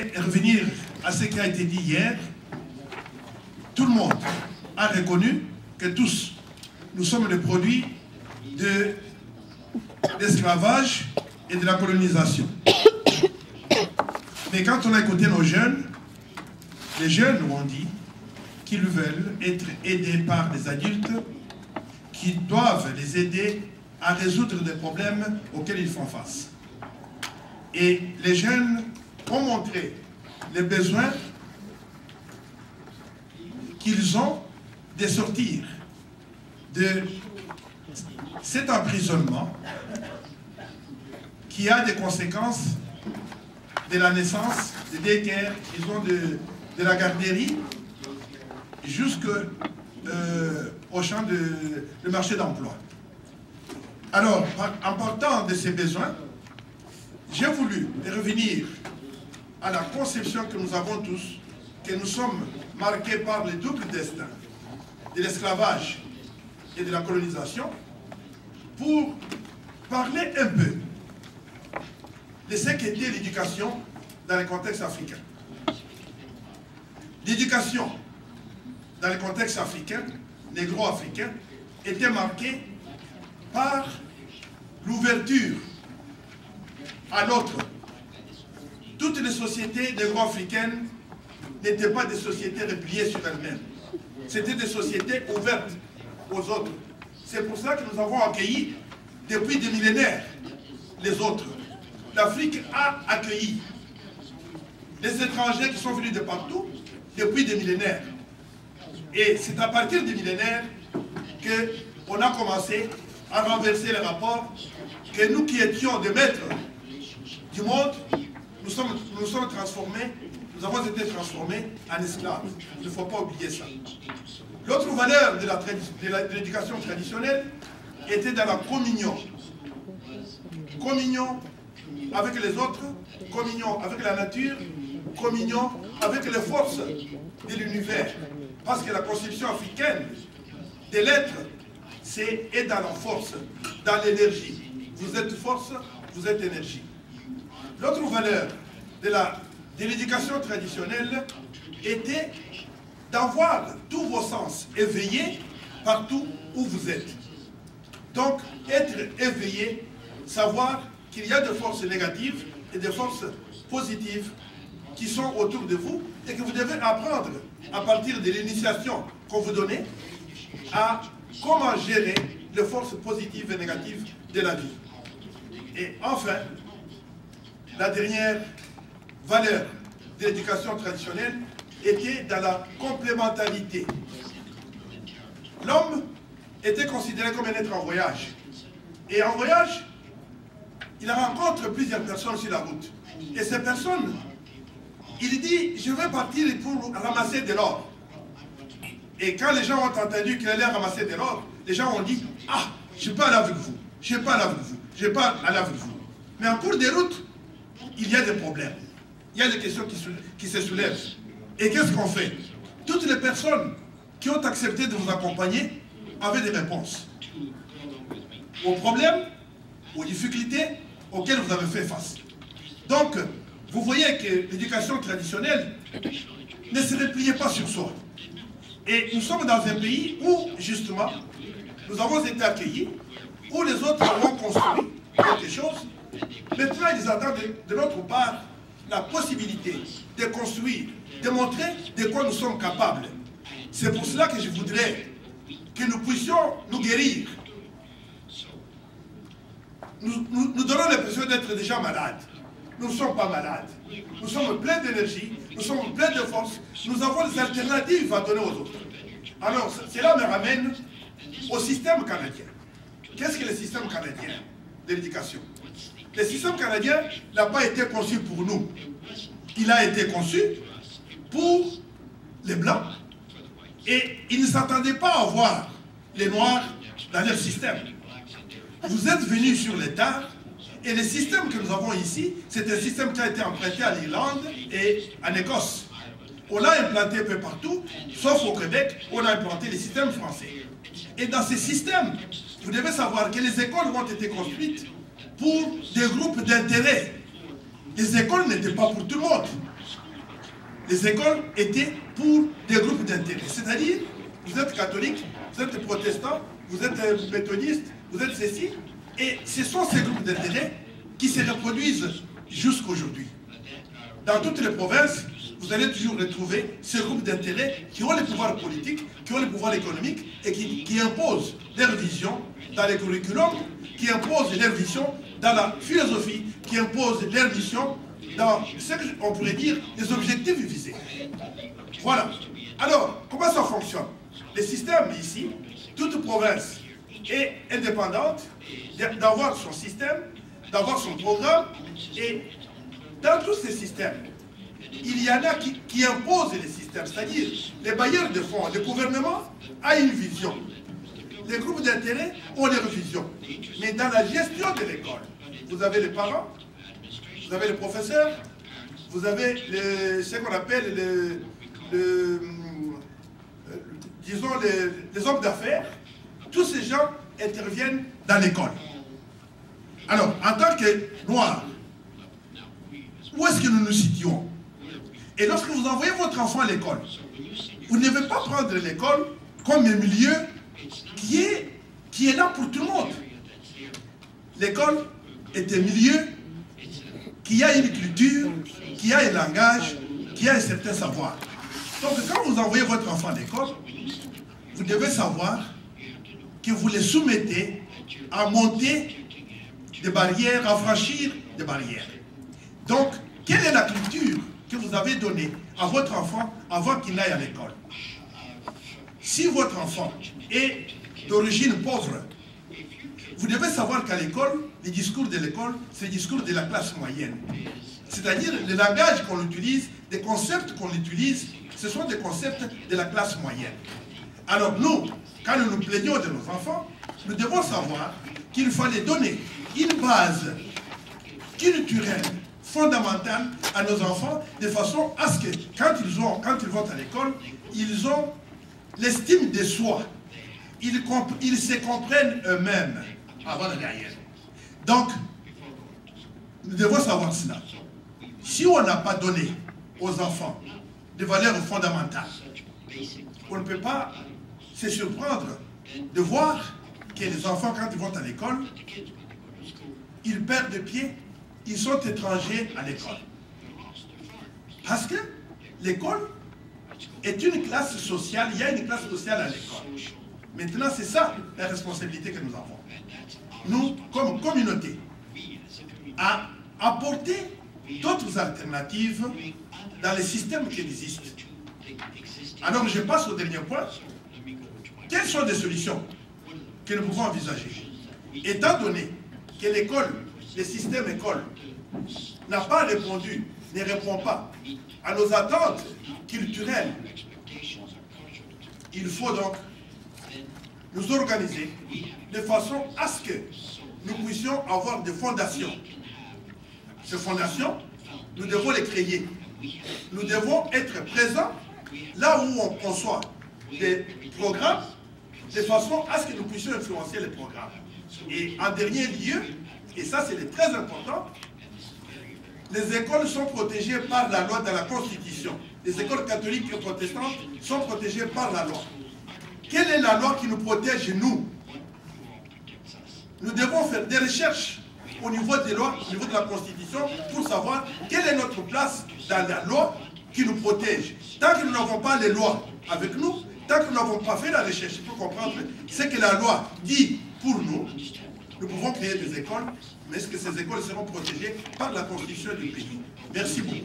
voudrais revenir à ce qui a été dit hier. Tout le monde a reconnu que tous, nous sommes les produits de l'esclavage et de la colonisation. Mais quand on a écouté nos jeunes, les jeunes nous ont dit qu'ils veulent être aidés par des adultes qui doivent les aider à résoudre des problèmes auxquels ils font face. Et les jeunes ont montré les besoins qu'ils ont de sortir de cet emprisonnement qui a des conséquences de la naissance, des daycares, ils ont de la garderie jusqu'au champ de marché d'emploi. Alors, en partant de ces besoins, j'ai voulu revenir à la conception que nous avons tous, que nous sommes marqués par le double destin de l'esclavage et de la colonisation, pour parler un peu de ce qu'était l'éducation dans le contexte africain. L'éducation dans le contexte africain, négro-africain, était marquée par l'ouverture à l'autre. Toutes les sociétés négro-africaines n'étaient pas des sociétés repliées sur elles-mêmes. C'était des sociétés ouvertes aux autres. C'est pour ça que nous avons accueilli depuis des millénaires les autres. L'Afrique a accueilli les étrangers qui sont venus de partout depuis des millénaires. Et c'est à partir des millénaires qu'on a commencé à renverser les rapports, que nous qui étions des maîtres du monde, nous sommes transformés, nous avons été transformés en esclaves. Il ne faut pas oublier ça. L'autre valeur de l'éducation traditionnelle était dans la communion. Communion avec les autres, communion avec la nature, communion avec les forces de l'univers. Parce que la conception africaine de l'être, c'est et dans la force, dans l'énergie. Vous êtes force, vous êtes énergie. L'autre valeur de l'éducation traditionnelle était d'avoir tous vos sens éveillés partout où vous êtes. Donc, être éveillé, savoir qu'il y a des forces négatives et des forces positives qui sont autour de vous et que vous devez apprendre à partir de l'initiation qu'on vous donnait à comment gérer les forces positives et négatives de la vie. Et enfin, la dernière valeur de l'éducation traditionnelle était dans la complémentarité. L'homme était considéré comme un être en voyage. Et en voyage, il rencontre plusieurs personnes sur la route. Et ces personnes, il dit, je vais partir pour ramasser de l'or. Et quand les gens ont entendu qu'il allait ramasser de l'or, les gens ont dit, ah, je ne vais pas aller avec vous, je ne vais pas aller avec vous, je ne vais pas aller avec vous. Mais en cours de route, il y a des problèmes. Il y a des questions qui se soulèvent. Et qu'est-ce qu'on fait? Toutes les personnes qui ont accepté de vous accompagner avaient des réponses aux problèmes, aux difficultés auxquelles vous avez fait face. Donc, vous voyez que l'éducation traditionnelle ne se repliait pas sur soi. Et nous sommes dans un pays où, justement, nous avons été accueillis, où les autres ont construit quelque chose. Maintenant, ils attendent de notre part la possibilité de construire, de montrer de quoi nous sommes capables. C'est pour cela que je voudrais que nous puissions nous guérir. Nous donnons l'impression d'être déjà malades. Nous ne sommes pas malades. Nous sommes pleins d'énergie, nous sommes pleins de force. Nous avons des alternatives à donner aux autres. Alors, cela me ramène au système canadien. Qu'est-ce que le système canadien de l'éducation? Le système canadien n'a pas été conçu pour nous. Il a été conçu pour les Blancs. Et ils ne s'attendaient pas à voir les Noirs dans leur système. Vous êtes venus sur le tard, et le système que nous avons ici, c'est un système qui a été emprunté à l'Irlande et en Écosse. On l'a implanté un peu partout, sauf au Québec, on a implanté le système français. Et dans ces systèmes, vous devez savoir que les écoles ont été construites pour des groupes d'intérêt. les écoles n'étaient pas pour tout le monde. Les écoles étaient pour des groupes d'intérêt. C'est-à-dire, vous êtes catholique, vous êtes protestant, vous êtes méthodiste, vous êtes ceci. Et ce sont ces groupes d'intérêt qui se reproduisent jusqu'à aujourd'hui. Dans toutes les provinces, vous allez toujours retrouver ces groupes d'intérêt qui ont les pouvoirs politiques, qui ont les pouvoirs économiques et qui imposent leur vision dans les curriculums, qui imposent leur vision dans la philosophie, qui imposent leur vision dans ce qu'on pourrait dire les objectifs visés. Voilà. Alors, comment ça fonctionne? Le système ici, toute province est indépendante d'avoir son système, d'avoir son programme, et dans tous ces systèmes, il y en a qui imposent les systèmes, c'est-à-dire les bailleurs de fonds, le gouvernement a une vision. Les groupes d'intérêt ont leur vision. Mais dans la gestion de l'école, vous avez les parents, vous avez les professeurs, vous avez ce qu'on appelle disons les hommes d'affaires. Tous ces gens interviennent dans l'école. Alors, en tant que Noirs, où est-ce que nous nous situons? Et lorsque vous envoyez votre enfant à l'école, vous ne devez pas prendre l'école comme un milieu qui est là pour tout le monde. L'école est un milieu qui a une culture, qui a un langage, qui a un certain savoir. Donc quand vous envoyez votre enfant à l'école, vous devez savoir que vous les soumettez à monter des barrières, à franchir des barrières. Donc, quelle est la culture que vous avez donnée à votre enfant avant qu'il n'aille à l'école? Si votre enfant est d'origine pauvre, vous devez savoir qu'à l'école, les discours de l'école, c'est le discours de la classe moyenne. C'est-à-dire le langage qu'on utilise, des concepts qu'on utilise, ce sont des concepts de la classe moyenne. Alors nous, quand nous nous plaignons de nos enfants, nous devons savoir qu'il fallait donner une base culturelle fondamentale à nos enfants, de façon à ce que quand ils vont à l'école, ils ont l'estime de soi. Ils se comprennent eux-mêmes avant le derrière. Donc, nous devons savoir cela. Si on n'a pas donné aux enfants des valeurs fondamentales, on ne peut pas se surprendre de voir que les enfants, quand ils vont à l'école, ils perdent de pied, ils sont étrangers à l'école. Parce que l'école est une classe sociale, il y a une classe sociale à l'école. Maintenant, c'est ça la responsabilité que nous avons. Nous, comme communauté, à apporter d'autres alternatives dans les systèmes qui existent. Alors, je passe au dernier point. Quelles sont les solutions que nous pouvons envisager? Étant donné que l'école, le système école, n'a pas répondu, ne répond pas à nos attentes culturelles, il faut donc nous organiser de façon à ce que nous puissions avoir des fondations. Ces fondations, nous devons les créer. Nous devons être présents là où on conçoit des programmes de façon à ce que nous puissions influencer les programmes. Et en dernier lieu, et ça c'est très important, les écoles sont protégées par la loi dans la Constitution. Les écoles catholiques et protestantes sont protégées par la loi. Quelle est la loi qui nous protège, nous? Nous devons faire des recherches au niveau des lois, au niveau de la Constitution, pour savoir quelle est notre place dans la loi qui nous protège. Tant que nous n'avons pas les lois avec nous, tant que nous n'avons pas fait la recherche pour comprendre ce que la loi dit pour nous, nous pouvons créer des écoles, mais est-ce que ces écoles seront protégées par la Constitution du pays? Merci beaucoup.